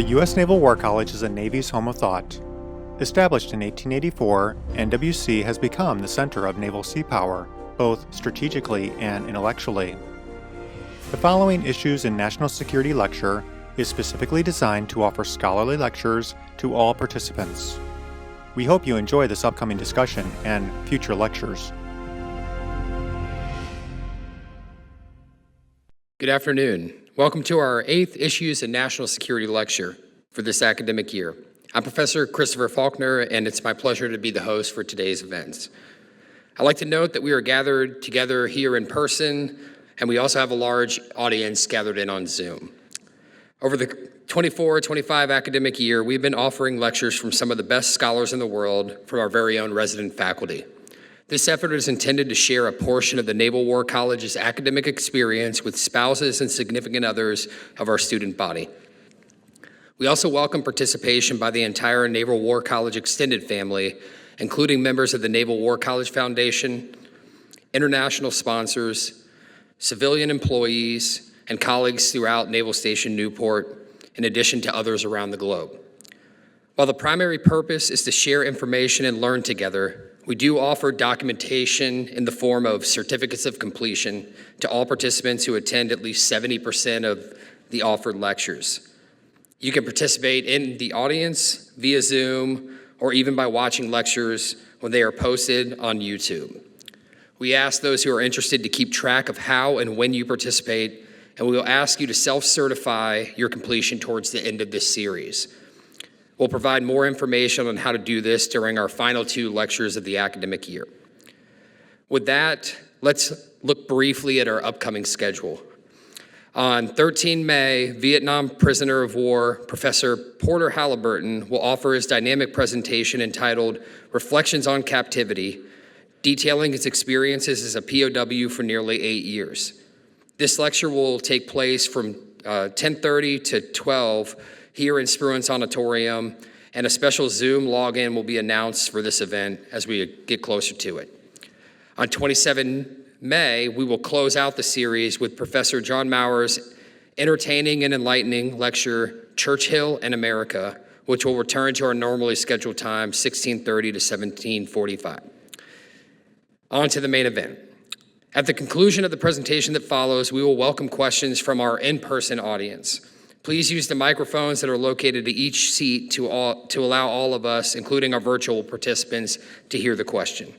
The U.S. Naval War College is the Navy's home of thought. Established in 1884, NWC has become the center of naval sea power, both strategically and intellectually. The following Issues in National Security lecture is specifically designed to offer scholarly lectures to all participants. We hope you enjoy this upcoming discussion and future lectures. Good afternoon. Welcome to our 8th Issues in National Security lecture for this academic year. I'm Professor Christopher Faulkner, and it's my pleasure to be the host for today's events. I'd like to note that we are gathered together here in person, and we also have a large audience gathered in on Zoom. Over the 24-25 academic year, we've been offering lectures from some of the best scholars in the world from our very own resident faculty. This effort is intended to share a portion of the Naval War College's academic experience with spouses and significant others of our student body. We also welcome participation by the entire Naval War College extended family, including members of the Naval War College Foundation, international sponsors, civilian employees, and colleagues throughout Naval Station Newport, in addition to others around the globe. While the primary purpose is to share information and learn together, we do offer documentation in the form of certificates of completion to all participants who attend at least 70% of the offered lectures. You can participate in the audience via Zoom or even by watching lectures when they are posted on YouTube. We ask those who are interested to keep track of how and when you participate, and we will ask you to self-certify your completion towards the end of this series. We'll provide more information on how to do this during our final 2 lectures of the academic year. With that, let's look briefly at our upcoming schedule. On 13 May, Vietnam prisoner of war, Professor Porter Halliburton, will offer his dynamic presentation entitled Reflections on Captivity, detailing his experiences as a POW for nearly 8 years. This lecture will take place from 10:30 to 12 here in Spruance Auditorium, and a special Zoom login will be announced for this event as we get closer to it. On 27 May, we will close out the series with Professor John Maurer's entertaining and enlightening lecture, Churchill and America, which will return to our normally scheduled time, 16:30 to 17:45. On to the main event. At the conclusion of the presentation that follows, we will welcome questions from our in-person audience. Please use the microphones that are located at each seat to allow all of us, including our virtual participants, to hear the question.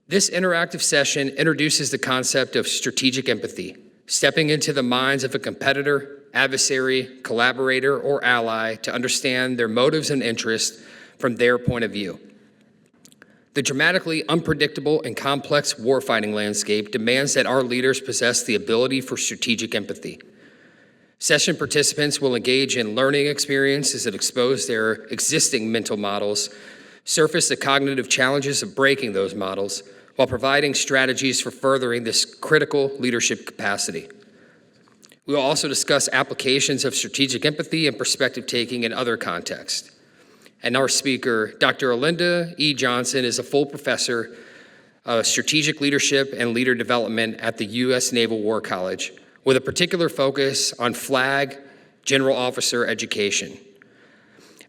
This interactive session introduces the concept of strategic empathy, stepping into the minds of a competitor, adversary, collaborator, or ally to understand their motives and interests from their point of view. The dramatically unpredictable and complex warfighting landscape demands that our leaders possess the ability for strategic empathy. Session participants will engage in learning experiences that expose their existing mental models, surface the cognitive challenges of breaking those models, while providing strategies for furthering this critical leadership capacity. We will also discuss applications of strategic empathy and perspective taking in other contexts. And our speaker, Dr. Olenda E. Johnson, is a full professor of strategic leadership and leader development at the U.S. Naval War College, with a particular focus on flag general officer education.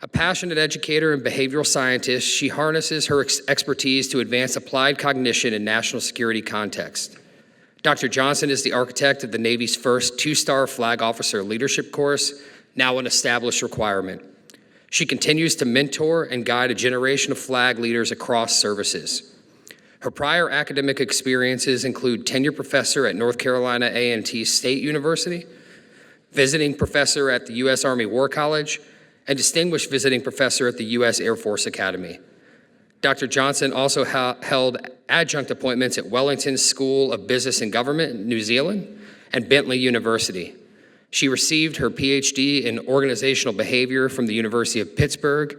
A passionate educator and behavioral scientist, she harnesses her expertise to advance applied cognition in national security context. Dr. Johnson is the architect of the Navy's first 2-star flag officer leadership course, now an established requirement. She continues to mentor and guide a generation of flag leaders across services. Her prior academic experiences include tenure professor at North Carolina A&T State University, visiting professor at the U.S. Army War College, and distinguished visiting professor at the U.S. Air Force Academy. Dr. Johnson also held adjunct appointments at Wellington School of Business and Government in New Zealand and Bentley University. She received her PhD in organizational behavior from the University of Pittsburgh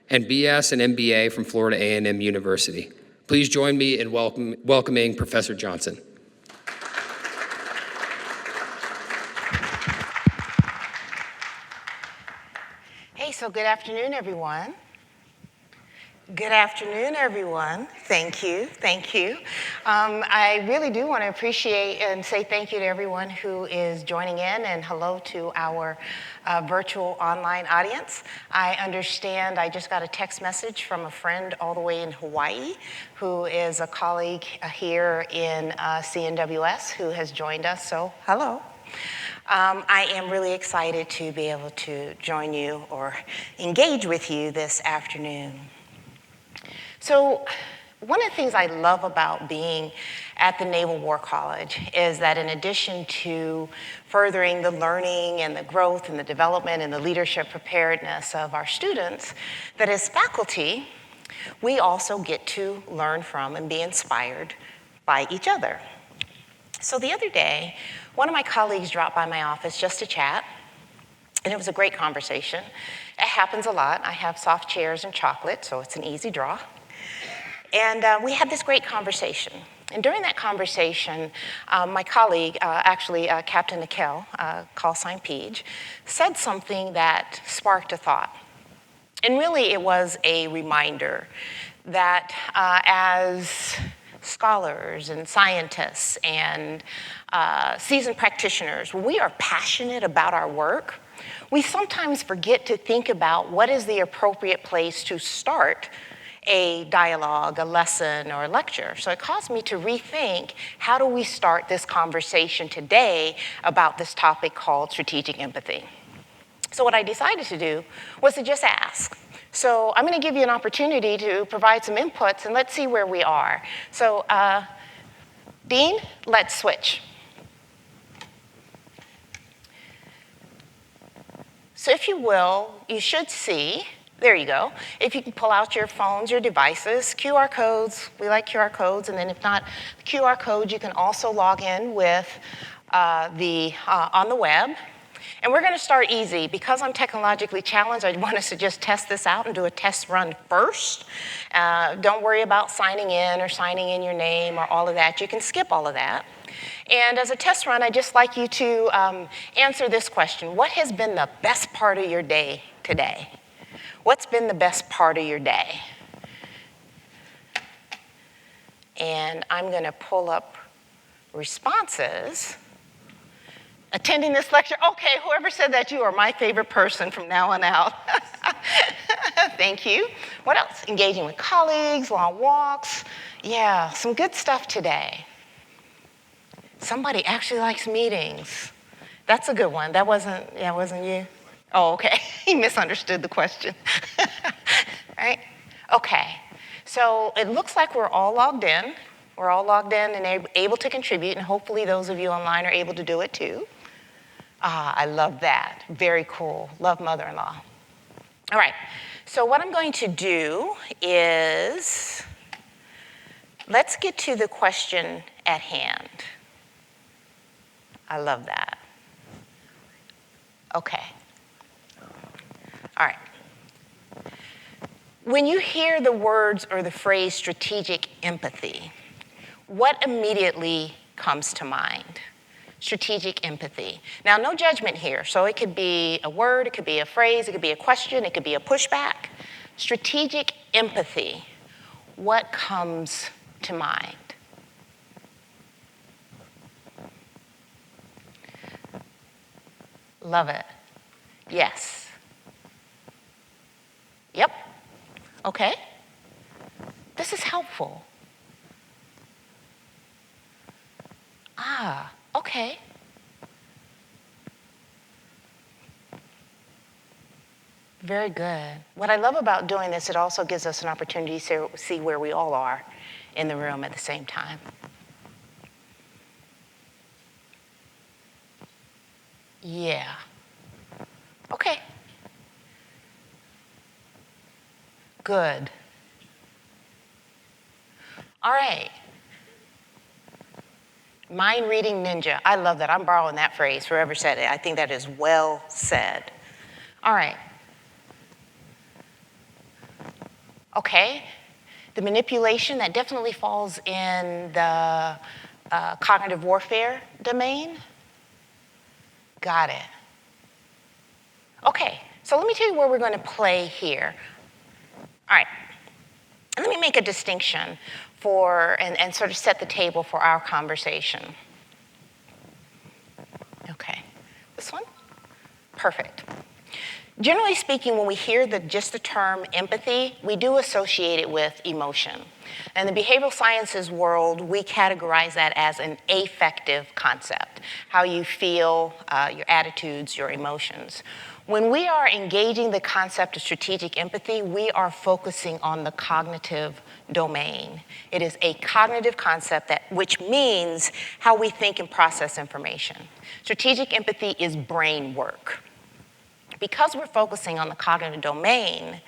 and BS and MBA from Florida A&M University. Please join me in welcoming Professor Johnson. Hey, so good afternoon, everyone. Good afternoon, everyone. Thank you. I really do want to appreciate and say thank you to everyone who is joining in, and hello to our virtual online audience. I understand I just got a text message from a friend all the way in Hawaii who is a colleague here in CNWS who has joined us, so hello. I am really excited to be able to join you or engage with you this afternoon. So one of the things I love about being at the Naval War College is that in addition to furthering the learning and the growth and the development and the leadership preparedness of our students, that as faculty, we also get to learn from and be inspired by each other. So the other day, one of my colleagues dropped by my office just to chat, and it was a great conversation. It happens a lot. I have soft chairs and chocolate, so it's an easy draw. And we had this great conversation. And during that conversation, my colleague, Captain Nikel, call sign Peach, said something that sparked a thought. And really, it was a reminder that as scholars and scientists and seasoned practitioners, when we are passionate about our work, we sometimes forget to think about what is the appropriate place to start a dialogue, a lesson, or a lecture. So it caused me to rethink, how do we start this conversation today about this topic called strategic empathy? So what I decided to do was to just ask. So I'm going to give you an opportunity to provide some inputs, and let's see where we are. So Dean, let's switch. So if you will, you should see, there you go. If you can pull out your phones, your devices, QR codes, we like QR codes, and then if not QR codes, you can also log in with on the web. And we're going to start easy. Because I'm technologically challenged, I want us to just test this out and do a test run first. Don't worry about signing in or signing in your name or all of that. You can skip all of that. And as a test run, I'd just like you to answer this question. What has been the best part of your day today? What's been the best part of your day? And I'm going to pull up responses. Attending this lecture, okay, whoever said that, you are my favorite person from now on out. Thank you. What else? Engaging with colleagues, long walks. Yeah, some good stuff today. Somebody actually likes meetings. That's a good one. That wasn't you? Oh, okay. He misunderstood the question. Right? Okay. So it looks like we're all logged in. We're all logged in and able to contribute, and hopefully those of you online are able to do it too. I love that. Very cool. Love mother-in-law. All right. So what I'm going to do is, let's get to the question at hand. I love that. Okay. All right. When you hear the words or the phrase strategic empathy, what immediately comes to mind? Strategic empathy. Now, no judgment here. So it could be a word, it could be a phrase, it could be a question, it could be a pushback. Strategic empathy. What comes to mind? Love it. Yes. Yep. Okay. This is helpful. Okay. Very good. What I love about doing this, it also gives us an opportunity to see where we all are in the room at the same time. Yeah. Okay. Good. All right. Mind reading ninja. I love that. I'm borrowing that phrase, whoever said it. I think that is well said. All right. Okay. The manipulation, that definitely falls in the cognitive warfare domain. Got it. Okay. So let me tell you where we're going to play here. All right. Let me make a distinction and sort of set the table for our conversation. Okay, this one? Perfect. Generally speaking, when we hear just the term empathy, we do associate it with emotion. In the behavioral sciences world, we categorize that as an affective concept, how you feel, your attitudes, your emotions. When we are engaging the concept of strategic empathy, we are focusing on the cognitive domain. It is a cognitive concept which means how we think and process information. Strategic empathy is brain work. Because we're focusing on the cognitive domain,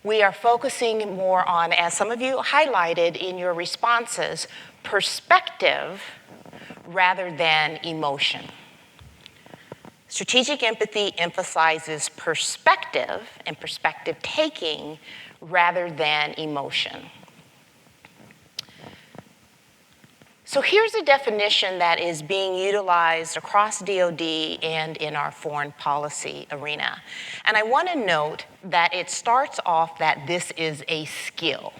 we are focusing more on, as some of you highlighted in your responses, perspective rather than emotion. Strategic empathy emphasizes perspective and perspective taking rather than emotion. So here's a definition that is being utilized across DoD and in our foreign policy arena. And I want to note that it starts off that this is a skill.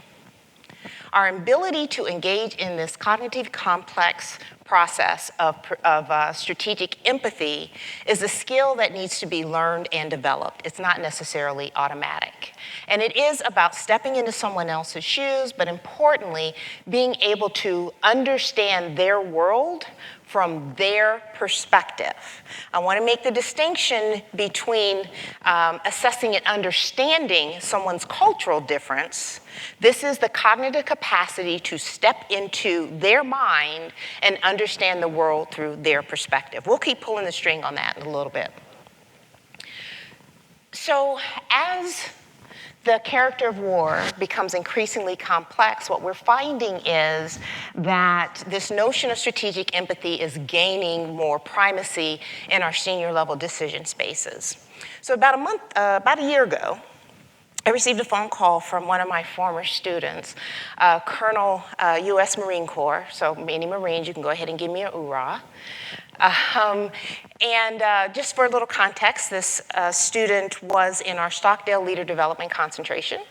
Our ability to engage in this cognitive complex process of strategic empathy is a skill that needs to be learned and developed. It's not necessarily automatic. And it is about stepping into someone else's shoes, but importantly, being able to understand their world from their perspective. I want to make the distinction between assessing and understanding someone's cultural difference. This is the cognitive capacity to step into their mind and understand the world through their perspective. We'll keep pulling the string on that in a little bit. So as the character of war becomes increasingly complex, what we're finding is that this notion of strategic empathy is gaining more primacy in our senior level decision spaces. So about a year ago, I received a phone call from one of my former students, Colonel U.S. Marine Corps, so any Marines, you can go ahead and give me a hoorah. Just for a little context, this student was in our Stockdale Leader Development Concentration,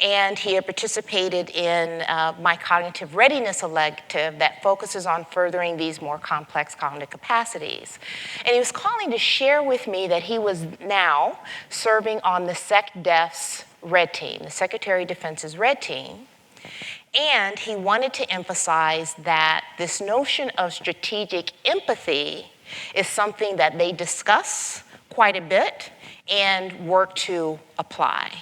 and he had participated in my cognitive readiness elective that focuses on furthering these more complex cognitive capacities. And he was calling to share with me that he was now serving on the SecDef's Red Team, the Secretary of Defense's Red Team. And he wanted to emphasize that this notion of strategic empathy is something that they discuss quite a bit and work to apply.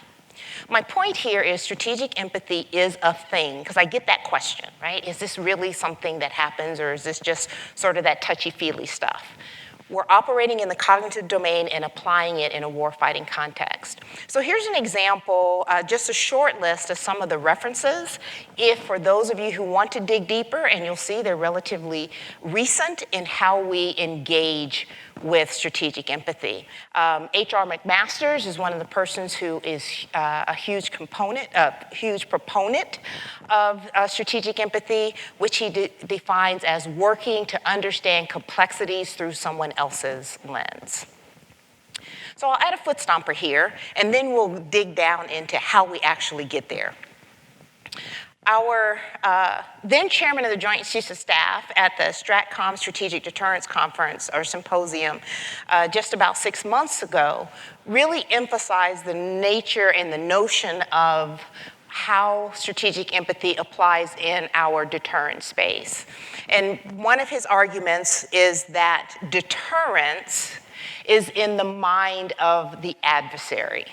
My point here is strategic empathy is a thing, because I get that question, right? Is this really something that happens, or is this just sort of that touchy-feely stuff? We're operating in the cognitive domain and applying it in a warfighting context. So here's an example, just a short list of some of the references. If for those of you who want to dig deeper, and you'll see they're relatively recent in how we engage with strategic empathy. H.R. McMasters is one of the persons who is a huge proponent of strategic empathy, which he defines as working to understand complexities through someone else's lens. So I'll add a foot stomper here, and then we'll dig down into how we actually get there. Our then chairman of the Joint Chiefs of Staff at the STRATCOM Strategic Deterrence Conference or Symposium just about 6 months ago really emphasized the nature and the notion of how strategic empathy applies in our deterrence space. And one of his arguments is that deterrence is in the mind of the adversary.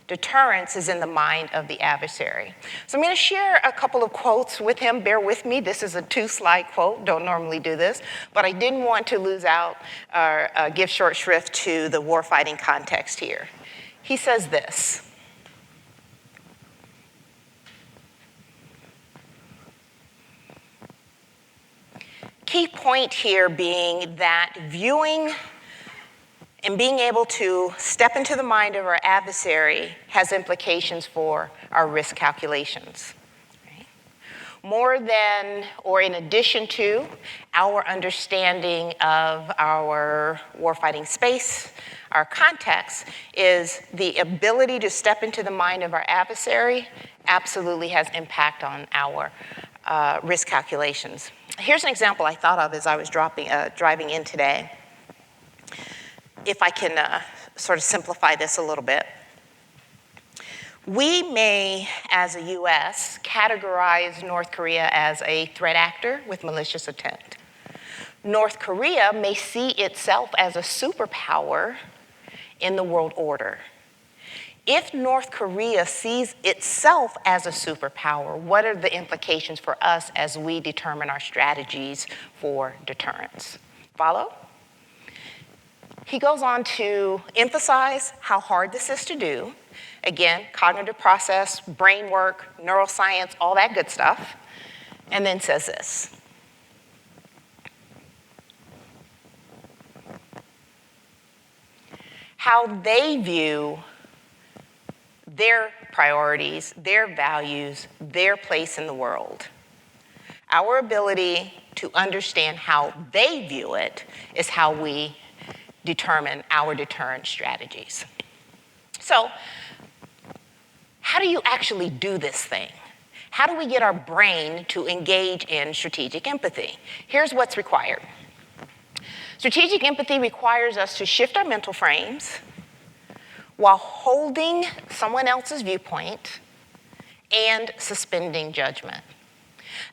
Deterrence is in the mind of the adversary. So I'm going to share a couple of quotes with him. Bear with me. This is a 2-slide quote. Don't normally do this. But I didn't want to lose out or give short shrift to the warfighting context here. He says this. Key point here being that viewing and being able to step into the mind of our adversary has implications for our risk calculations. Right? More than, or in addition to, our understanding of our warfighting space, our context, is the ability to step into the mind of our adversary absolutely has impact on our risk calculations. Here's an example I thought of as I was driving in today. If I can sort of simplify this a little bit. We may, as a U.S., categorize North Korea as a threat actor with malicious intent. North Korea may see itself as a superpower in the world order. If North Korea sees itself as a superpower, what are the implications for us as we determine our strategies for deterrence? Follow? He goes on to emphasize how hard this is to do. Again, cognitive process, brain work, neuroscience, all that good stuff. And then says this. How they view their priorities, their values, their place in the world. Our ability to understand how they view it is how we determine our deterrent strategies. So, how do you actually do this thing? How do we get our brain to engage in strategic empathy? Here's what's required. Strategic empathy requires us to shift our mental frames while holding someone else's viewpoint and suspending judgment.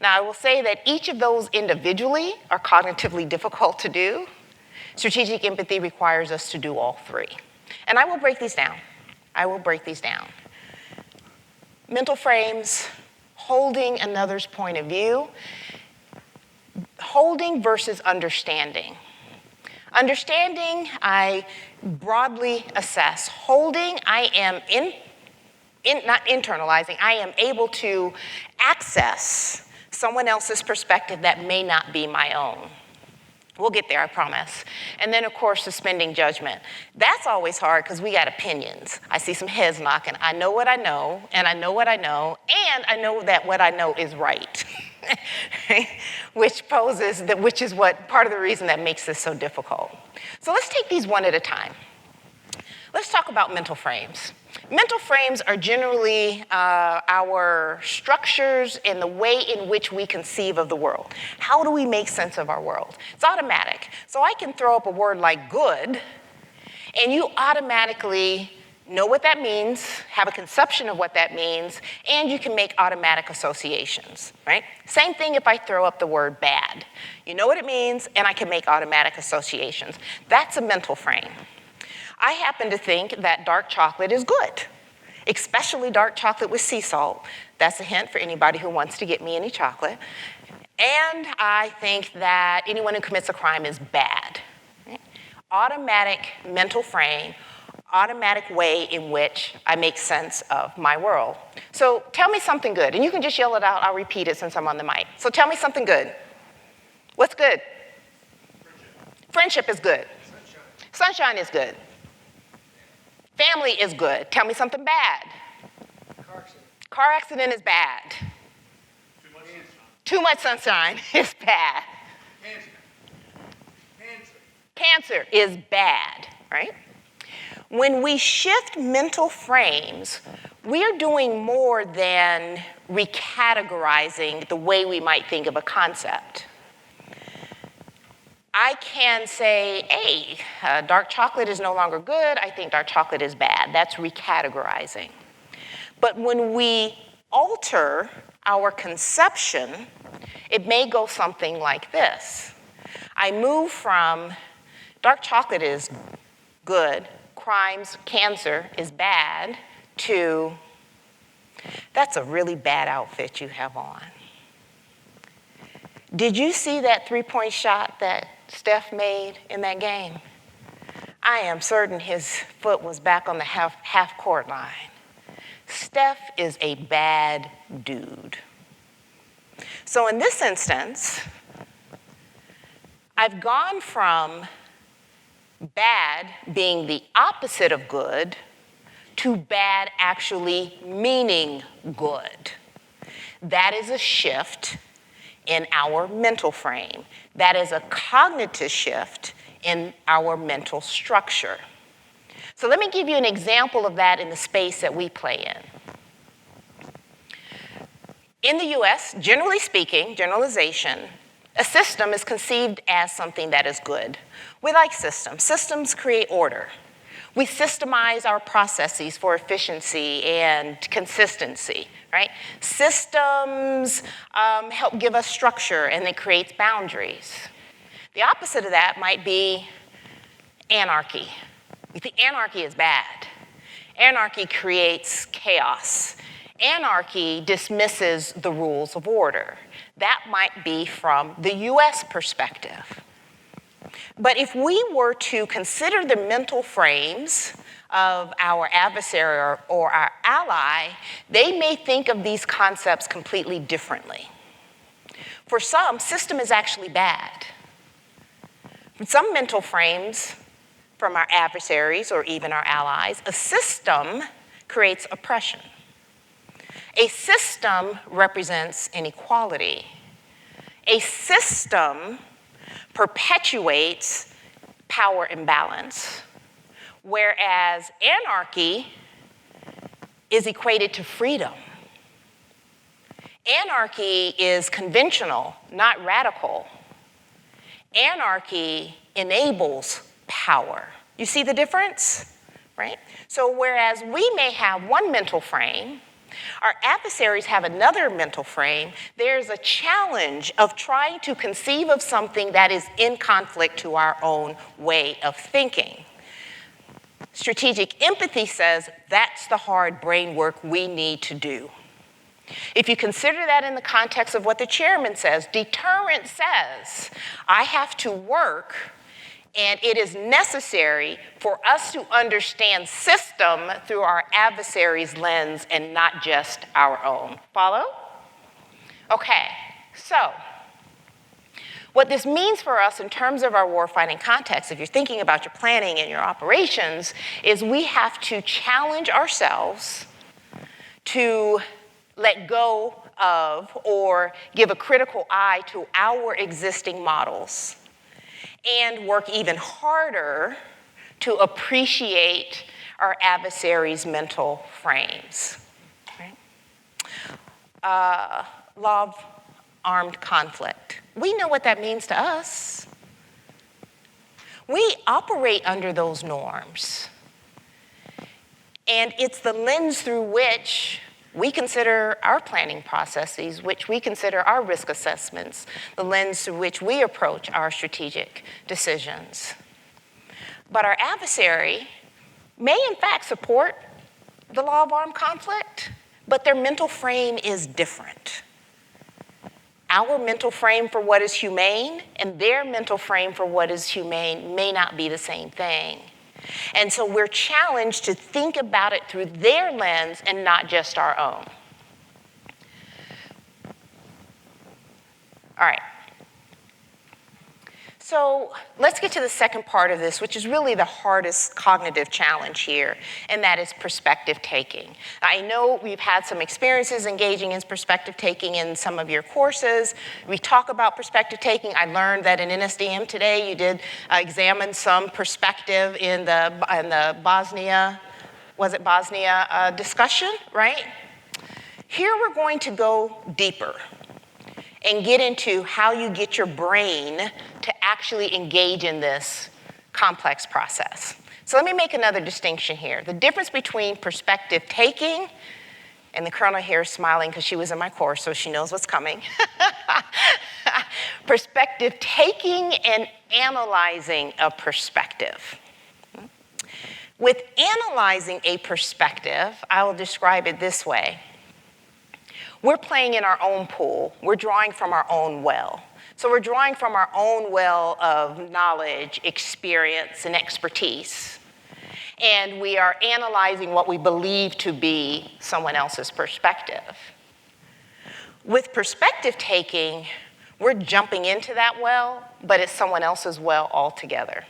Now, I will say that each of those individually are cognitively difficult to do. Strategic empathy requires us to do all three. And I will break these down. Mental frames, holding another's point of view, holding versus understanding. Understanding, I broadly assess. Holding, I am not internalizing, I am able to access someone else's perspective that may not be my own. We'll get there, I promise. And then, of course, suspending judgment. That's always hard because we got opinions. I see some heads knocking. I know what I know, and I know what I know, and I know that what I know is right. which is what part of the reason that makes this so difficult. So let's take these one at a time. Let's talk about mental frames. Mental frames are generally our structures and the way in which we conceive of the world. How do we make sense of our world? It's automatic. So I can throw up a word like good, and you automatically know what that means, have a conception of what that means, and you can make automatic associations, right? Same thing if I throw up the word bad. You know what it means, and I can make automatic associations. That's a mental frame. I happen to think that dark chocolate is good, especially dark chocolate with sea salt. That's a hint for anybody who wants to get me any chocolate. And I think that anyone who commits a crime is bad. Right? Automatic mental frame, automatic way in which I make sense of my world. So tell me something good, and you can just yell it out. I'll repeat it since I'm on the mic. So tell me something good. What's good? Friendship is good. Sunshine is good. Family is good. Tell me something bad. Car accident is bad. Too much sunshine is bad. Cancer is bad, right? When we shift mental frames, we are doing more than recategorizing the way we might think of a concept. I can say, hey, dark chocolate is no longer good. I think dark chocolate is bad. That's recategorizing. But when we alter our conception, it may go something like this. I move from dark chocolate is good, crimes, cancer is bad, to that's a really bad outfit you have on. Did you see that three-point shot that Steph made in that game? I am certain his foot was back on the half-court line. Steph is a bad dude. So in this instance, I've gone from bad being the opposite of good to bad actually meaning good. That is a shift in our mental frame. That is a cognitive shift in our mental structure. So let me give you an example of that in the space that we play in. In the US, generally speaking, generalization, a system is conceived as something that is good. We like systems. Systems create order. We systemize our processes for efficiency and consistency, right? Systems help give us structure, and it creates boundaries. The opposite of that might be anarchy. We think anarchy is bad. Anarchy creates chaos. Anarchy dismisses the rules of order. That might be from the US perspective. But if we were to consider the mental frames of our adversary or our ally, they may think of these concepts completely differently. For some, system is actually bad. For some mental frames from our adversaries or even our allies, a system creates oppression. A system represents inequality. A system perpetuates power imbalance, whereas anarchy is equated to freedom. Anarchy is conventional, not radical. Anarchy enables power. You see the difference, right? So whereas we may have one mental frame, our adversaries have another mental frame, there's a challenge of trying to conceive of something that is in conflict to our own way of thinking. Strategic empathy says that's the hard brain work we need to do. If you consider that in the context of what the chairman says, deterrence says I have to work, and it is necessary for us to understand system through our adversary's lens and not just our own. Follow? Okay, so what this means for us in terms of our warfighting context, if you're thinking about your planning and your operations, is we have to challenge ourselves to let go of or give a critical eye to our existing models and work even harder to appreciate our adversaries' mental frames. Right? Law of armed conflict. We know what that means to us. We operate under those norms. And it's the lens through which we consider our planning processes, which we consider our risk assessments, the lens through which we approach our strategic decisions. But our adversary may in fact support the law of armed conflict, but their mental frame is different. Our mental frame for what is humane and their mental frame for what is humane may not be the same thing. And so we're challenged to think about it through their lens and not just our own. All right. So let's get to the second part of this, which is really the hardest cognitive challenge here, and that is perspective taking. I know we've had some experiences engaging in perspective taking in some of your courses. We talk about perspective taking. I learned that in NSDM today you did examine some perspective in the Bosnia discussion, right? Here we're going to go deeper and get into how you get your brain to actually engage in this complex process. So let me make another distinction here. The difference between perspective taking, and the colonel here is smiling because she was in my course, so she knows what's coming. Perspective taking and analyzing a perspective. With analyzing a perspective, I will describe it this way. We're playing in our own pool. We're drawing from our own well. So we're drawing from our own well of knowledge, experience, and expertise. And we are analyzing what we believe to be someone else's perspective. With perspective taking, we're jumping into that well, but it's someone else's well altogether.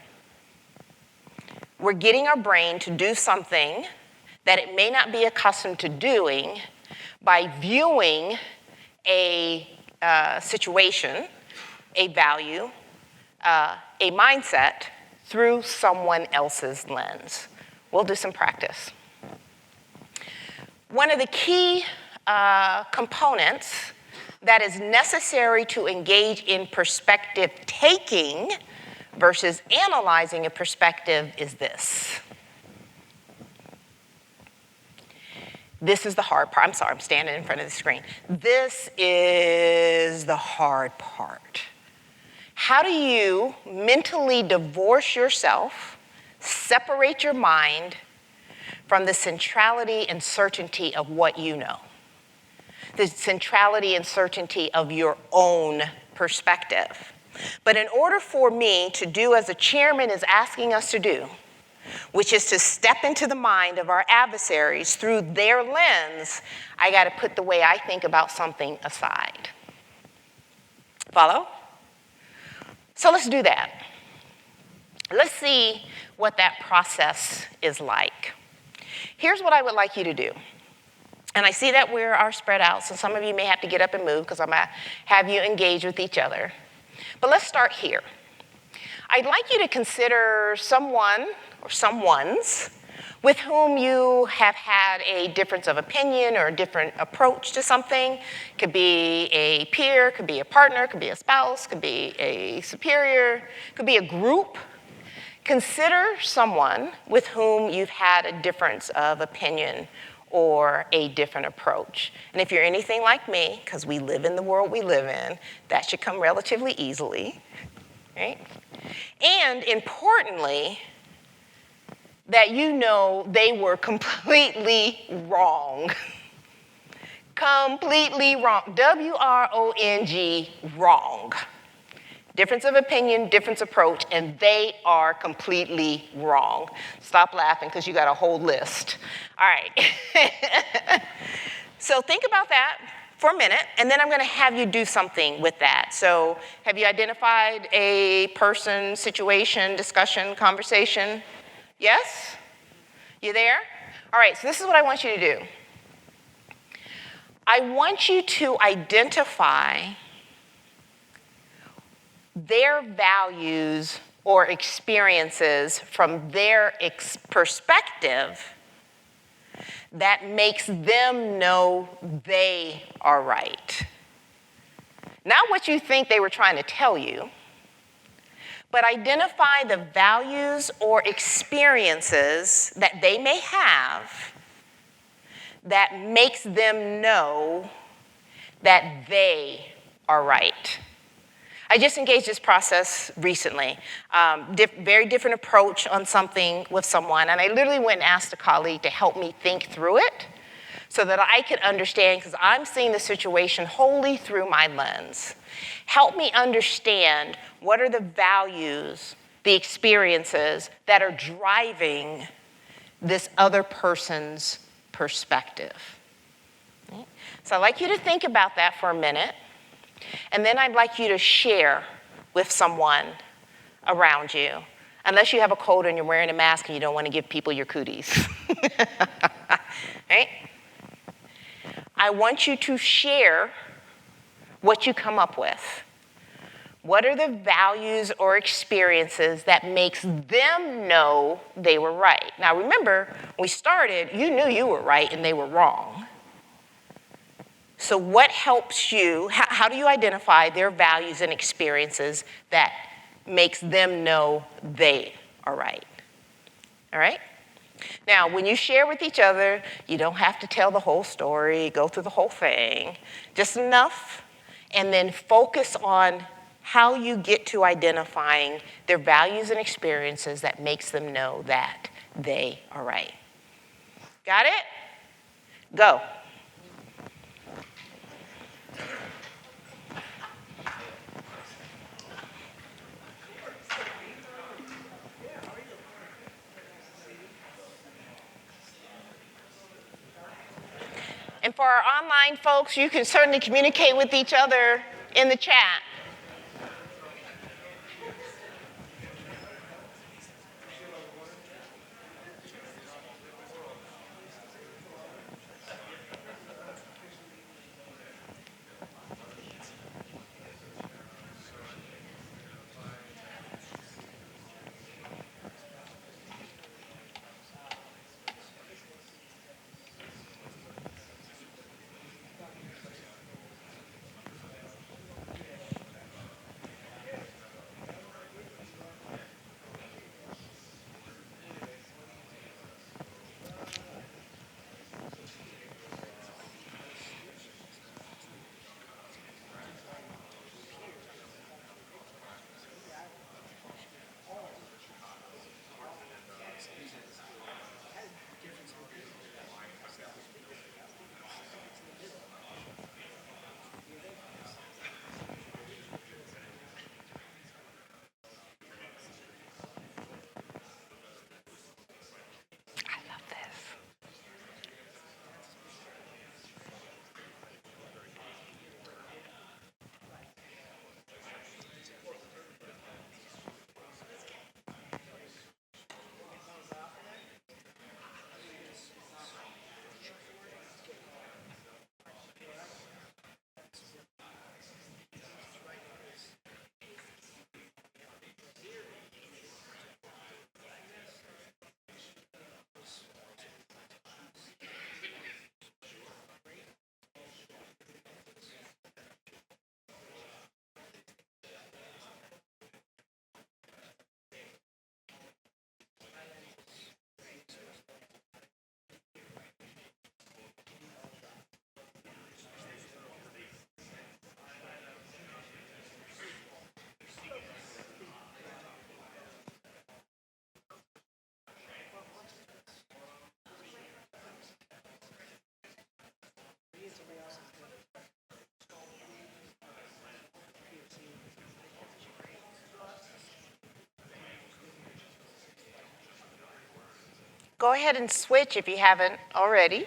We're getting our brain to do something that it may not be accustomed to doing by viewing a situation, a value, a mindset through someone else's lens. we'll do some practice. One of the key components that is necessary to engage in perspective taking versus analyzing a perspective is this. This is the hard part. I'm sorry, I'm standing in front of the screen. This is the hard part. How do you mentally divorce yourself, separate your mind from the centrality and certainty of what you know? The centrality and certainty of your own perspective. But in order for me to do as the chairman is asking us to do, which is to step into the mind of our adversaries through their lens, I got to put the way I think about something aside. Follow? So let's do that. Let's see what that process is like. Here's what I would like you to do. And I see that we are spread out, so some of you may have to get up and move because I'm going to have you engage with each other. But let's start here. I'd like you to consider someone or someones with whom you have had a difference of opinion or a different approach to something. Could be a peer, could be a partner, could be a spouse, could be a superior, could be a group. Consider someone with whom you've had a difference of opinion or a different approach. And if you're anything like me, because we live in the world we live in, that should come relatively easily, right? And importantly, that you know they were completely wrong. Completely wrong. W-R-O-N-G, wrong. Difference of opinion, difference approach, and they are completely wrong. Stop laughing because you got a whole list. All right. So think about that for a minute, and then I'm going to have you do something with that. So have you identified a person, situation, discussion, conversation? Yes? You there? All right, so this is what I want you to do. I want you to identify their values or experiences from their perspective that makes them know they are right. Not what you think they were trying to tell you, but identify the values or experiences that they may have that makes them know that they are right. I just engaged this process recently. Very different approach on something with someone, and I literally went and asked a colleague to help me think through it so that I could understand, because I'm seeing the situation wholly through my lens. Help me understand what are the values, the experiences that are driving this other person's perspective. Okay? So I'd like you to think about that for a minute. And then I'd like you to share with someone around you, unless you have a cold and you're wearing a mask and you don't want to give people your cooties. Right? I want you to share what you come up with. What are the values or experiences that makes them know they were right? Now remember, when we started, you knew you were right and they were wrong. So what helps you, how do you identify their values and experiences that makes them know they are right? All right? Now, when you share with each other, you don't have to tell the whole story, go through the whole thing, just enough, and then focus on how you get to identifying their values and experiences that makes them know that they are right. Got it? Go. And for our online folks, you can certainly communicate with each other in the chat. go ahead and switch if you haven't already.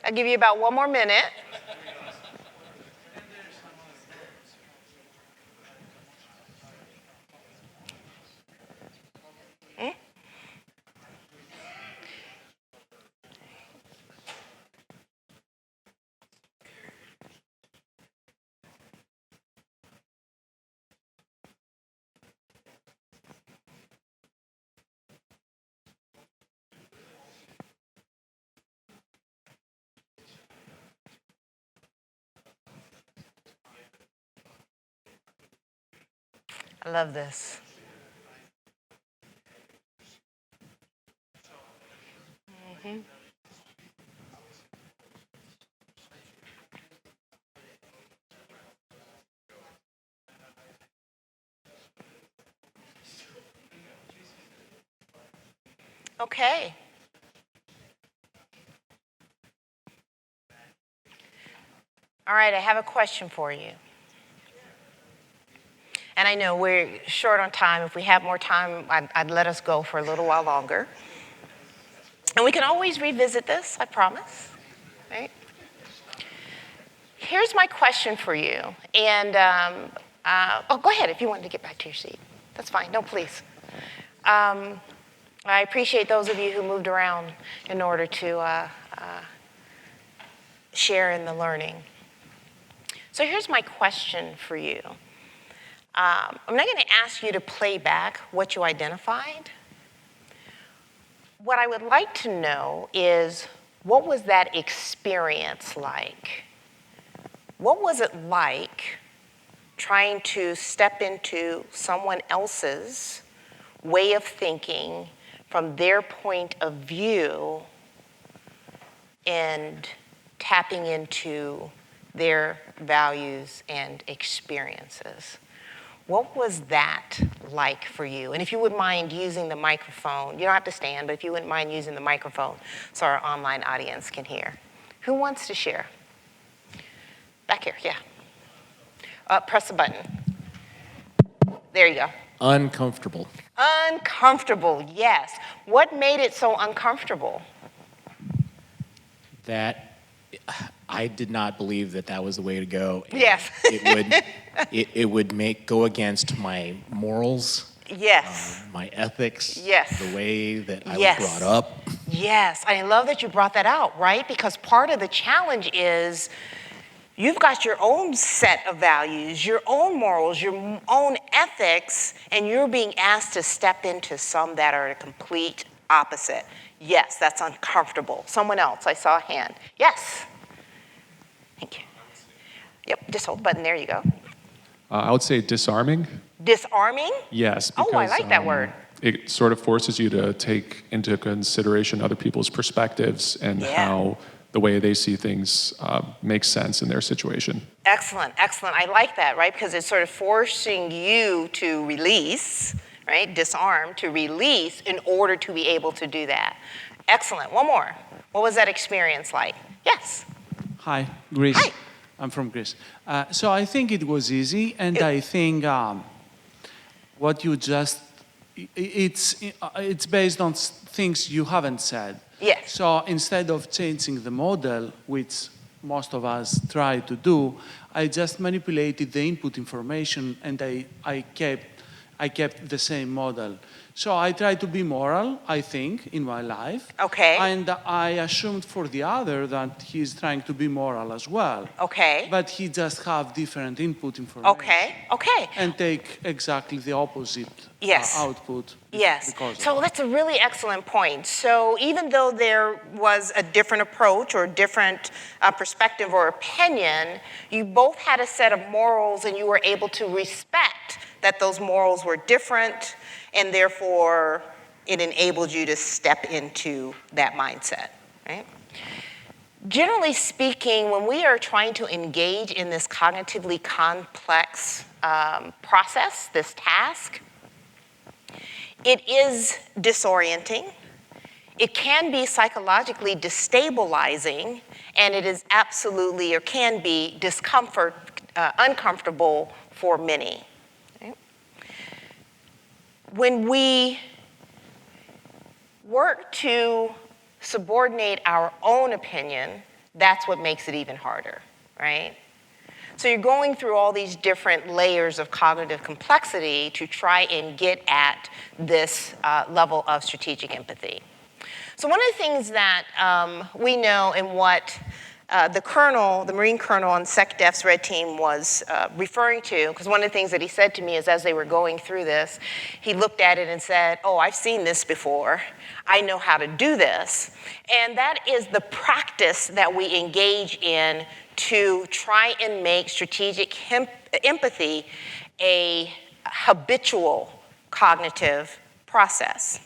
I'll give you about 1 more minute. I love this. Okay. All right, I have a question for you. And I know we're short on time. If we have more time, I'd let us go for a little while longer. And we can always revisit this, I promise. Right? Here's my question for you. And, go ahead if you wanted to get back to your seat. That's fine. No, please. I appreciate those of you who moved around in order to share in the learning. So here's my question for you. I'm not going to ask you to play back what you identified. What I would like to know is, what was that experience like? What was it like trying to step into someone else's way of thinking from their point of view and tapping into their values and experiences? What was that like for you? And if you wouldn't mind using the microphone, you don't have to stand, but if you wouldn't mind using the microphone so our online audience can hear. Who wants to share? Back here, yeah. Press the button. There you go. Uncomfortable. Uncomfortable, yes. What made it so uncomfortable? That I did not believe that that was the way to go. Yes. it would go against my morals. Yes. My ethics. Yes. The way that I Yes. was brought up. Yes, I love that you brought that out, right? Because part of the challenge is you've got your own set of values, your own morals, your own ethics, and you're being asked to step into some that are a complete opposite. Yes, that's uncomfortable. Someone else, I saw a hand. Yes. Thank you. Yep, just hold the button. There you go. I would say disarming. Disarming? Yes. Oh, I like that word. It sort of forces you to take into consideration other people's perspectives and how the way they see things makes sense in their situation. Excellent, excellent. I like that, right? Because it's sort of forcing you to release, right? Disarm, to release in order to be able to do that. Excellent. One more. What was that experience like? Yes. Hi, Greece. Hi. I'm from Greece. So I think it was easy, and I think what you just, it's based on things you haven't said. Yes. So instead of changing the model, which most of us try to do, I just manipulated the input information, and I kept the same model. So I try to be moral, I think, in my life. Okay. And I assumed for the other that he's trying to be moral as well. Okay. But he just have different input information. Okay, okay. And take exactly the opposite output. Yes. So of that's a really excellent point. So even though there was a different approach or different perspective or opinion, you both had a set of morals and you were able to respect that those morals were different, and therefore it enabled you to step into that mindset, right? Generally speaking, when we are trying to engage in this cognitively complex process, this task, it is disorienting. It can be psychologically destabilizing, and it is absolutely, or can be, uncomfortable for many. Okay? When we work to subordinate our own opinion, that's what makes it even harder, right? So you're going through all these different layers of cognitive complexity to try and get at this level of strategic empathy. So one of the things that we know and what the colonel, the Marine colonel on SecDef's Red Team was referring to, because one of the things that he said to me is as they were going through this, he looked at it and said, oh, I've seen this before. I know how to do this. And that is the practice that we engage in to try and make strategic empathy a habitual cognitive process.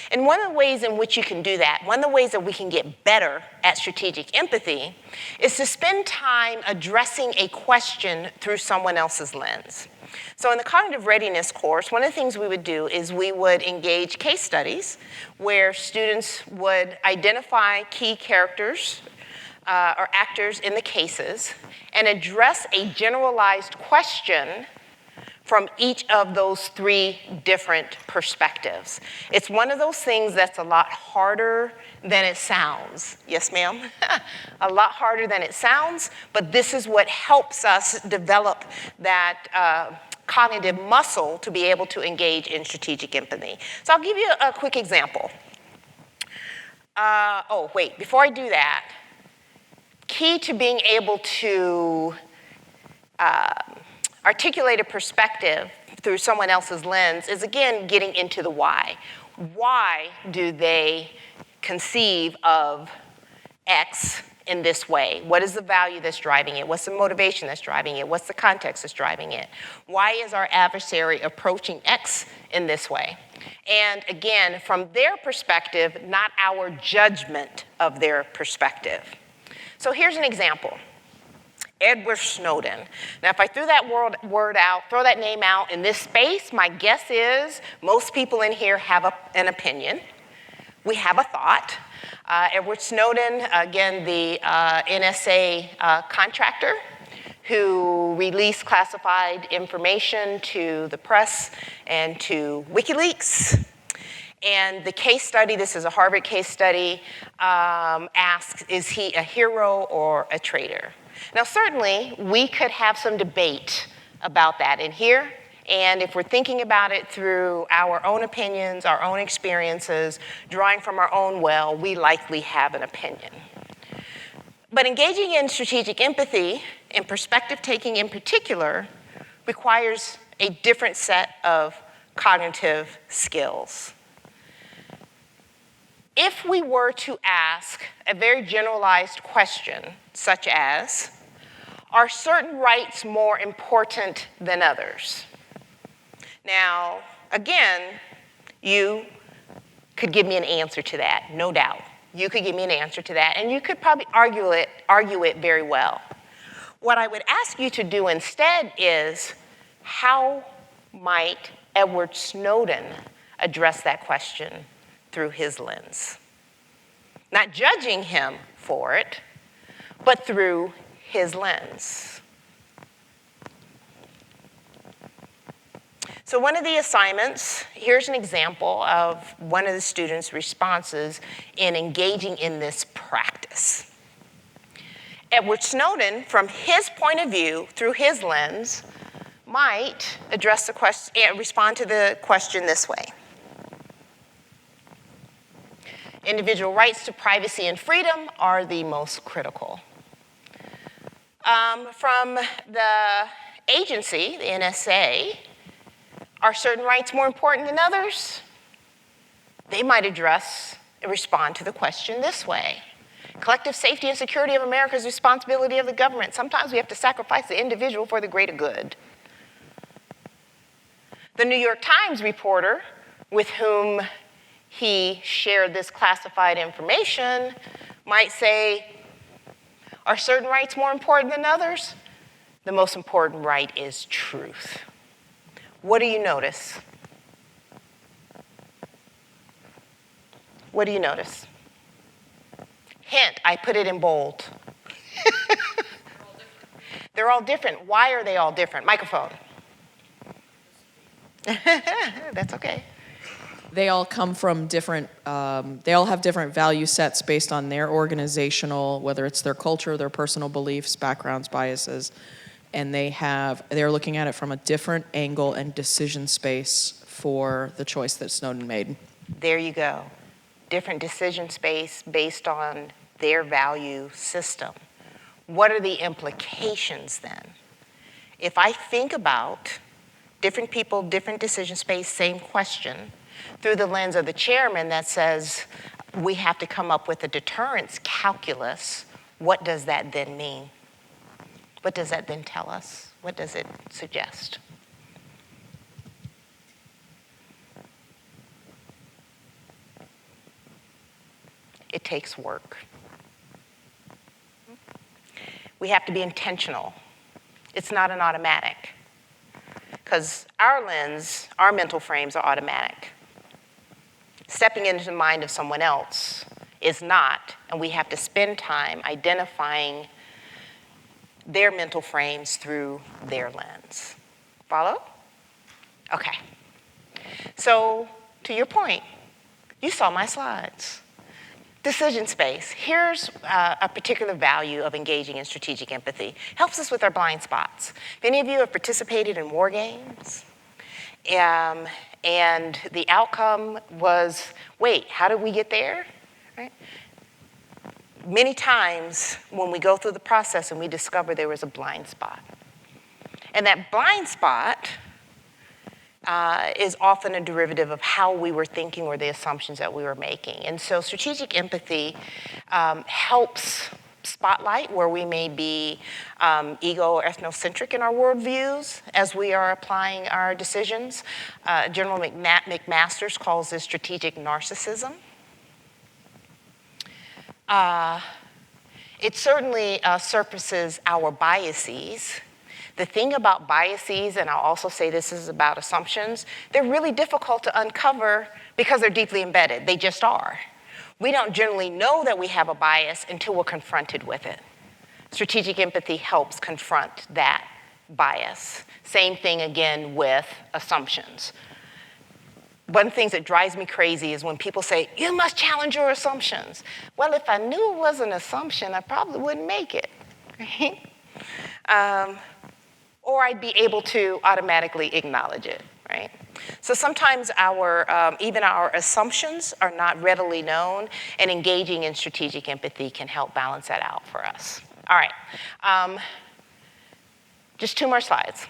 And one of the ways in which you can do that, one of the ways that we can get better at strategic empathy is to spend time addressing a question through someone else's lens. So in the cognitive readiness course, one of the things we would do is we would engage case studies where students would identify key characters or actors in the cases and address a generalized question from each of those three different perspectives. It's one of those things that's a lot harder than it sounds. Yes, ma'am? A lot harder than it sounds, but this is what helps us develop that cognitive muscle to be able to engage in strategic empathy. So I'll give you a quick example. Before I do that, key to being able to articulate a perspective through someone else's lens is, again, getting into the why. Why do they conceive of X in this way? What is the value that's driving it? What's the motivation that's driving it? What's the context that's driving it? Why is our adversary approaching X in this way? And again, from their perspective, not our judgment of their perspective. So here's an example. Edward Snowden. Now, if I threw that throw that name out in this space, my guess is most people in here have an opinion. We have a thought. Edward Snowden, again, the NSA contractor who released classified information to the press and to WikiLeaks. And the case study, this is a Harvard case study, asks, is he a hero or a traitor? Now, certainly, we could have some debate about that in here. And if we're thinking about it through our own opinions, our own experiences, drawing from our own well, we likely have an opinion. But engaging in strategic empathy, and perspective taking in particular, requires a different set of cognitive skills. If we were to ask a very generalized question, such as, are certain rights more important than others? Now, again, you could give me an answer to that, no doubt. You could give me an answer to that, and you could probably argue it very well. What I would ask you to do instead is, how might Edward Snowden address that question through his lens? Not judging him for it, but through his lens. So one of the assignments, here's an example of one of the students' responses in engaging in this practice. Edward Snowden, from his point of view, through his lens, might address the question, respond to the question this way. Individual rights to privacy and freedom are the most critical. From the agency, the NSA, are certain rights more important than others? They might address and respond to the question this way. Collective safety and security of America is the responsibility of the government. Sometimes we have to sacrifice the individual for the greater good. The New York Times reporter with whom he shared this classified information might say, are certain rights more important than others? The most important right is truth. What do you notice? What do you notice? Hint, I put it in bold. They're all different. Why are they all different? Microphone. That's okay. They all come from different, they all have different value sets based on their organizational, whether it's their culture, their personal beliefs, backgrounds, biases, and they're looking at it from a different angle and decision space for the choice that Snowden made. There you go. Different decision space based on their value system. What are the implications then? If I think about different people, different decision space, same question, through the lens of the chairman that says we have to come up with a deterrence calculus, what does that then mean? What does that then tell us? What does it suggest? It takes work. We have to be intentional. It's not an automatic. Because our lens, our mental frames are automatic. Stepping into the mind of someone else is not, and we have to spend time identifying their mental frames through their lens. Follow? Okay. So, to your point, you saw my slides. Decision space. Here's a particular value of engaging in strategic empathy. Helps us with our blind spots. If any of you have participated in war games, and the outcome was, wait, how did we get there? Right? Many times when we go through the process and we discover there was a blind spot. And that blind spot is often a derivative of how we were thinking or the assumptions that we were making. And so strategic empathy helps spotlight where we may be ego or ethnocentric in our worldviews as we are applying our decisions. General McMaster calls this strategic narcissism. It certainly surfaces our biases. The thing about biases, and I'll also say this is about assumptions, they're really difficult to uncover because they're deeply embedded. They just are. We don't generally know that we have a bias until we're confronted with it. Strategic empathy helps confront that bias. Same thing again with assumptions. One of the things that drives me crazy is when people say, you must challenge your assumptions. Well, if I knew it was an assumption, I probably wouldn't make it. Right? Or I'd be able to automatically acknowledge it, right? So sometimes even our assumptions are not readily known, and engaging in strategic empathy can help balance that out for us. All right, just 2 more slides.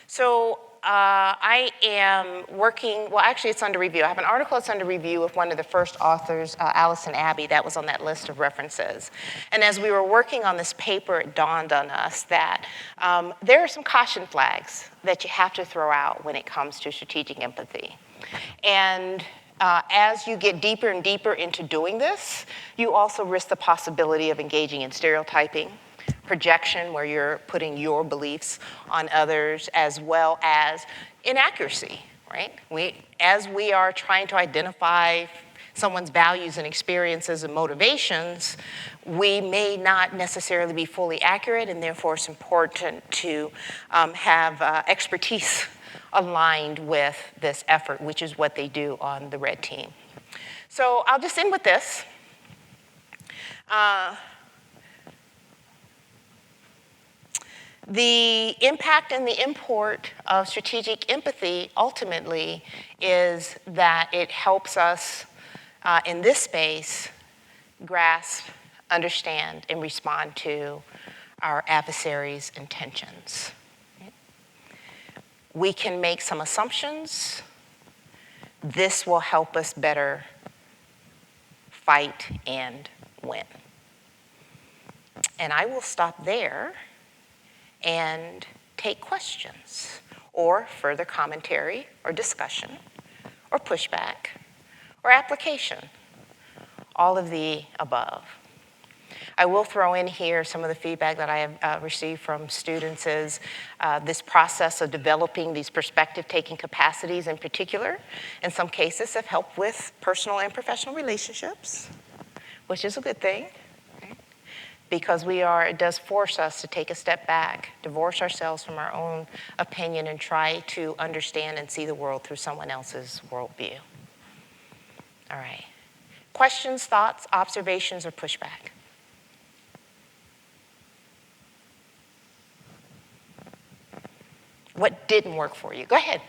So I am working, well, actually it's under review. I have an article that's under review with one of the first authors, Allison Abbey, that was on that list of references. And as we were working on this paper, it dawned on us that there are some caution flags that you have to throw out when it comes to strategic empathy. And as you get deeper and deeper into doing this, you also risk the possibility of engaging in stereotyping, projection, where you're putting your beliefs on others, as well as inaccuracy, right? As we are trying to identify someone's values and experiences and motivations, we may not necessarily be fully accurate, and therefore it's important to have expertise aligned with this effort, which is what they do on the red team. So I'll just end with this. The impact and the import of strategic empathy ultimately is that it helps us in this space grasp, understand, and respond to our adversaries' intentions. We can make some assumptions. This will help us better fight and win. And I will stop there and take questions or further commentary or discussion or pushback or application, all of the above. I will throw in here some of the feedback that I have received from students is this process of developing these perspective-taking capacities in particular, in some cases have helped with personal and professional relationships, which is a good thing. because it does force us to take a step back, divorce ourselves from our own opinion, and try to understand and see the world through someone else's worldview. All right. Questions, thoughts, observations, or pushback? What didn't work for you? Go ahead.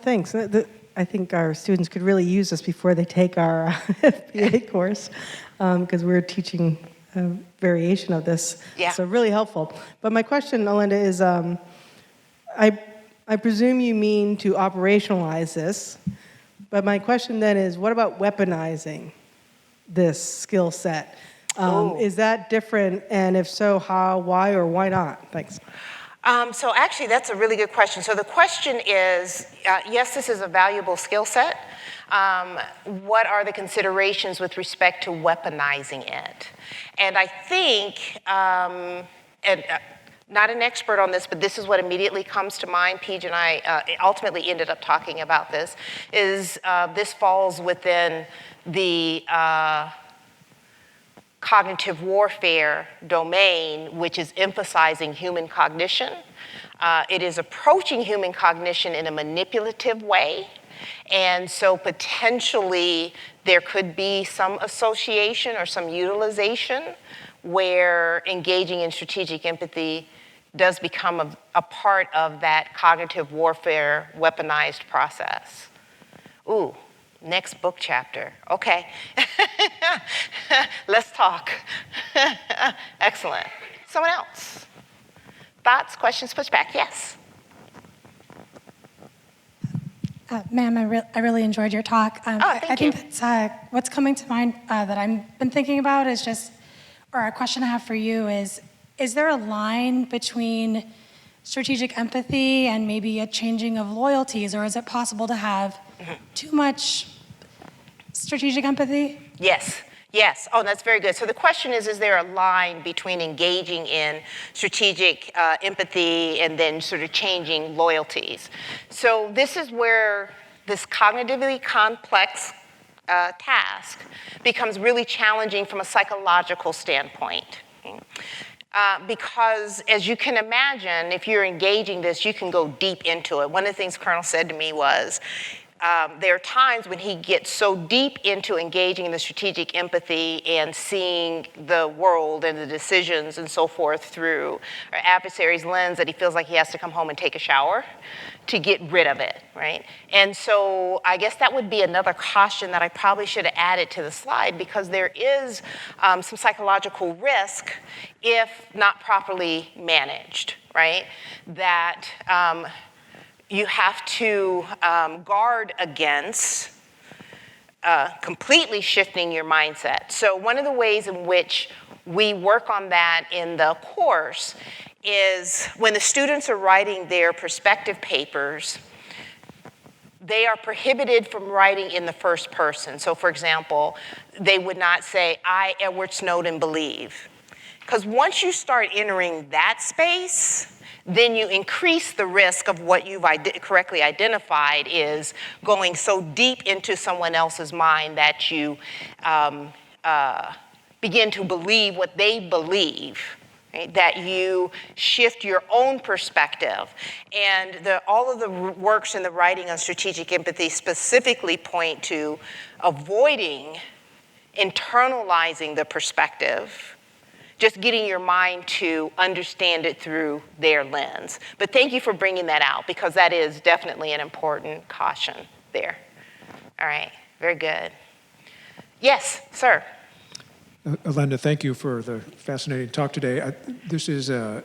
Thanks. I think our students could really use this before they take our FBA course, because we're teaching a variation of this. Yeah. So really helpful. But my question, Olenda, is I presume you mean to operationalize this, but my question then is, what about weaponizing this skill set? Is that different? And if so, how, why, or why not? Thanks. So actually, that's a really good question. So the question is, yes, this is a valuable skill set. What are the considerations with respect to weaponizing it? And I think, not an expert on this, but this is what immediately comes to mind. Paige and I ultimately ended up talking about this, is this falls within the cognitive warfare domain, which is emphasizing human cognition. It is approaching human cognition in a manipulative way. And so potentially there could be some association or some utilization where engaging in strategic empathy does become a part of that cognitive warfare weaponized process. Ooh. Next book chapter. Okay. Let's talk. Excellent. Someone else? Thoughts, questions, pushback? Yes. Ma'am, I really enjoyed your talk. Thank you. think that's what's coming to mind that I've been thinking about is just, or a question I have for you is there a line between strategic empathy and maybe a changing of loyalties, or is it possible to have too much strategic empathy? Yes. Yes. Oh, that's very good. So the question is there a line between engaging in strategic empathy and then sort of changing loyalties? So this is where this cognitively complex task becomes really challenging from a psychological standpoint. Because as you can imagine, if you're engaging this, you can go deep into it. One of the things Colonel said to me was, there are times when he gets so deep into engaging in the strategic empathy and seeing the world and the decisions and so forth through our adversary's lens that he feels like he has to come home and take a shower to get rid of it, right? And so I guess that would be another caution that I probably should have added to the slide, because there is some psychological risk if not properly managed, right? That you have to guard against completely shifting your mindset. So one of the ways in which we work on that in the course is when the students are writing their perspective papers, they are prohibited from writing in the first person. So for example, they would not say, "I, Edward Snowden, believe." Because once you start entering that space, then you increase the risk of what you've correctly identified is going so deep into someone else's mind that you begin to believe what they believe, right? That you shift your own perspective. And all of the works in the writing on strategic empathy specifically point to avoiding internalizing the perspective, just getting your mind to understand it through their lens. But thank you for bringing that out, because that is definitely an important caution there. All right, very good. Yes, sir. Olenda, thank you for the fascinating talk today. This is a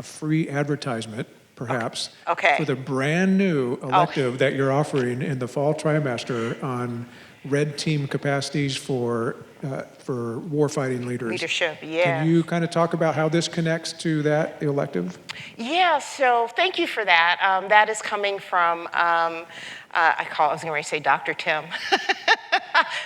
free advertisement, perhaps, for the brand new elective that you're offering in the fall trimester on red team capacities for warfighting leaders. Leadership, yeah. Can you kind of talk about how this connects to that elective? Yeah, so thank you for that. That is coming from, I was going to say Dr. Tim,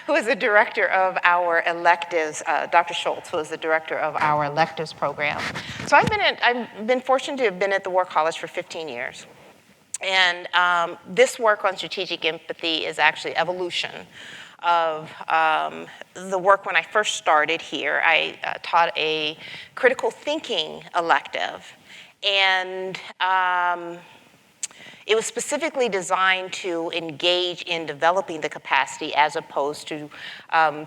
who is the director of our electives, Dr. Schultz, who is the director of our electives program. So I've been fortunate to have been at the War College for 15 years. And this work on strategic empathy is actually evolution of the work when I first started here. I taught a critical thinking elective, and it was specifically designed to engage in developing the capacity as opposed to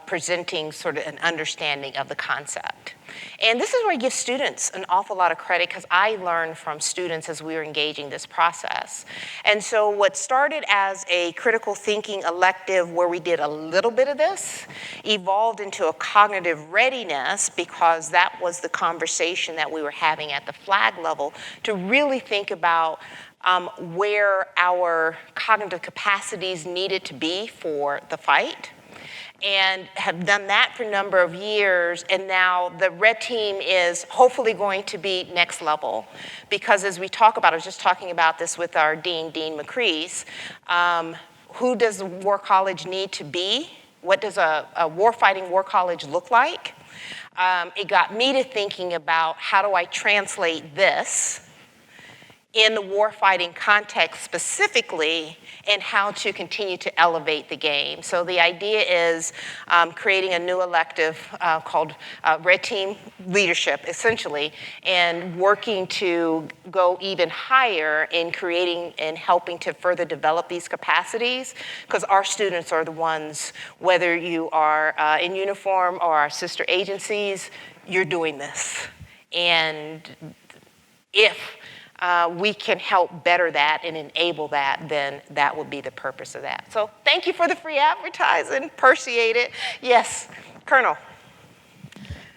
presenting sort of an understanding of the concept. And this is where I give students an awful lot of credit, because I learned from students as we were engaging this process. And so what started as a critical thinking elective where we did a little bit of this evolved into a cognitive readiness, because that was the conversation that we were having at the flag level to really think about where our cognitive capacities needed to be for the fight, and have done that for a number of years. And now the red team is hopefully going to be next level, because as we talk about, I was just talking about this with our Dean McCrease, who does the War College need to be? What does a warfighting War College look like? It got me to thinking about, how do I translate this in the warfighting context specifically, and how to continue to elevate the game. So the idea is creating a new elective called Red Team Leadership, essentially, and working to go even higher in creating and helping to further develop these capacities, because our students are the ones, whether you are in uniform or our sister agencies, you're doing this. And if we can help better that and enable that, then that would be the purpose of that. So thank you for the free advertising. Appreciate it. Yes, Colonel.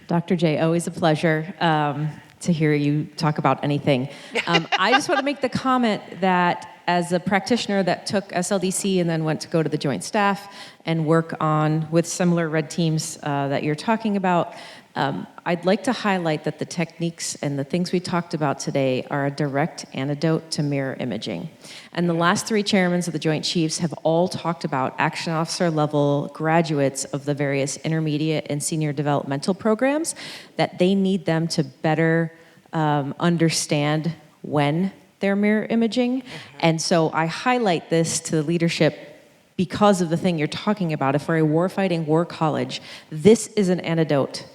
Dr. J, always a pleasure to hear you talk about anything. I just want to make the comment that as a practitioner that took SLDC and then went to go to the Joint Staff and work on with similar red teams that you're talking about, I'd like to highlight that the techniques and the things we talked about today are a direct antidote to mirror imaging. And the last three chairmen of the Joint Chiefs have all talked about action officer level graduates of the various intermediate and senior developmental programs, that they need them to better understand when they're mirror imaging. And so I highlight this to the leadership because of the thing you're talking about. If we're a warfighting war college, this is an antidote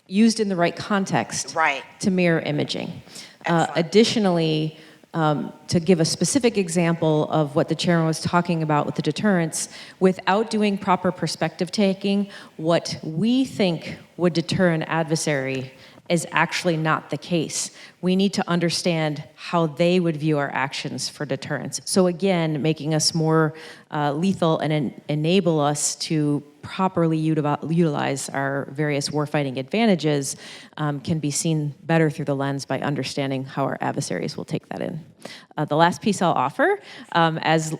used in the right context to mirror imaging. Additionally, to give a specific example of what the chairman was talking about with the deterrence, without doing proper perspective taking, what we think would deter an adversary is actually not the case. We need to understand how they would view our actions for deterrence. So again, making us more lethal and enable us to properly utilize our various warfighting advantages can be seen better through the lens by understanding how our adversaries will take that in. The last piece I'll offer, as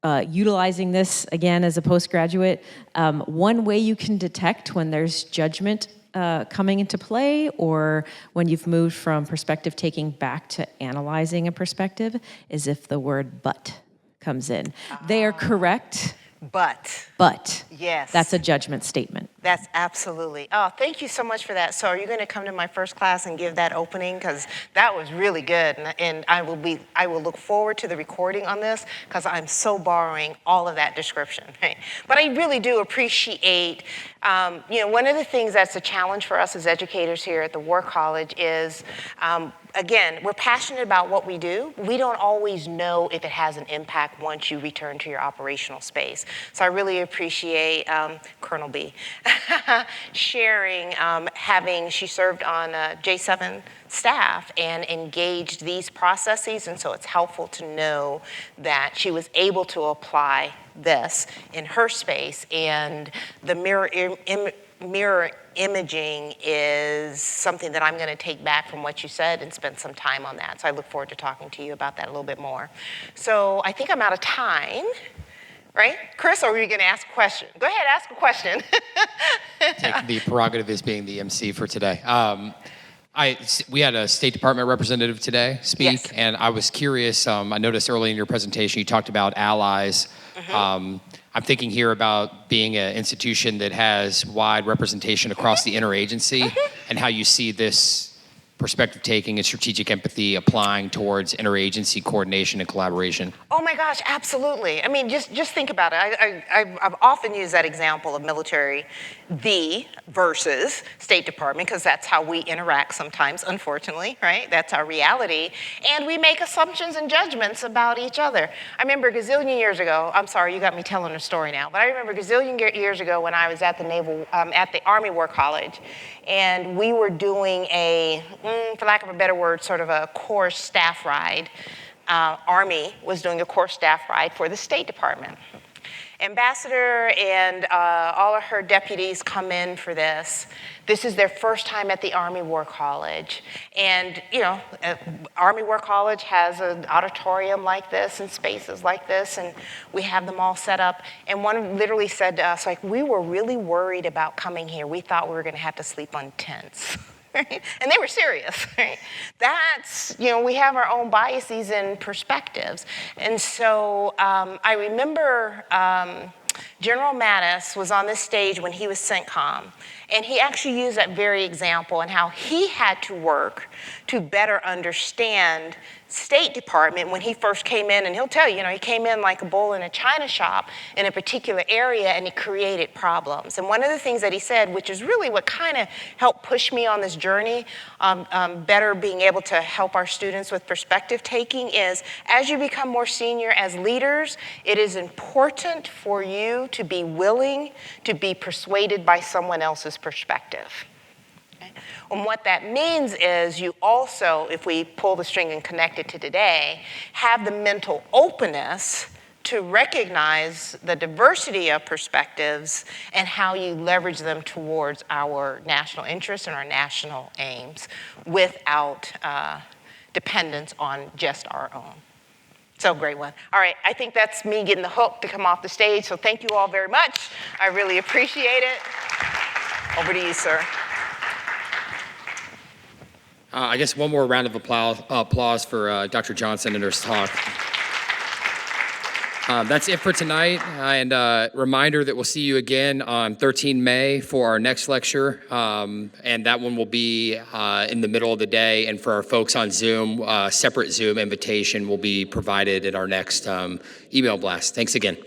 utilizing this again as a postgraduate, one way you can detect when there's judgment coming into play, or when you've moved from perspective taking back to analyzing a perspective, is if the word but comes in. They are correct. But. Yes. That's a judgment statement. That's absolutely. Oh, thank you so much for that. So are you going to come to my first class and give that opening? Because that was really good. And I will look forward to the recording on this, because I'm so borrowing all of that description. Right? But I really do appreciate, one of the things that's a challenge for us as educators here at the War College is, again, we're passionate about what we do. We don't always know if it has an impact once you return to your operational space. So I really appreciate Colonel B sharing, she served on J7 staff and engaged these processes, and so it's helpful to know that she was able to apply this in her space, and the mirror imaging is something that I'm going to take back from what you said and spend some time on that. So I look forward to talking to you about that a little bit more. So I think I'm out of time. Right? Chris, or were you going to ask a question? Go ahead, ask a question. Take the prerogative as being the MC for today. We had a State Department representative today speak, and I was curious. I noticed early in your presentation you talked about allies. I'm thinking here about being an institution that has wide representation across the interagency, and how you see this perspective taking and strategic empathy applying towards interagency coordination and collaboration? Oh my gosh, absolutely. I mean, just think about it. I've often used that example of military versus State Department, because that's how we interact sometimes, unfortunately, right? That's our reality. And we make assumptions and judgments about each other. I remember a gazillion years ago, I'm sorry, you got me telling a story now, but I remember a gazillion years ago when I was at the Army War College, and we were doing a, for lack of a better word, sort of a course staff ride. Army was doing a course staff ride for the State Department. Ambassador and all of her deputies come in for this. This is their first time at the Army War College. And, you know, Army War College has an auditorium like this and spaces like this, and we have them all set up. And one literally said to us, like, we were really worried about coming here. We thought we were going to have to sleep on tents. Right? And they were serious, right? That's, you know, we have our own biases and perspectives. And so I remember General Mattis was on this stage when he was CENTCOM, and he actually used that very example and how he had to work to better understand State Department when he first came in. And he'll tell you, he came in like a bull in a china shop in a particular area, and it created problems. And one of the things that he said, which is really what kind of helped push me on this journey, better being able to help our students with perspective taking, is as you become more senior as leaders, it is important for you to be willing to be persuaded by someone else's perspective. And what that means is you also, if we pull the string and connect it to today, have the mental openness to recognize the diversity of perspectives and how you leverage them towards our national interests and our national aims without dependence on just our own. So great one. All right, I think that's me getting the hook to come off the stage, so thank you all very much. I really appreciate it. Over to you, sir. I guess one more round of applause for Dr. Johnson and her talk. That's it for tonight, and reminder that we'll see you again on 13 May for our next lecture, and that one will be in the middle of the day, and for our folks on Zoom, separate Zoom invitation will be provided at our next email blast. Thanks again.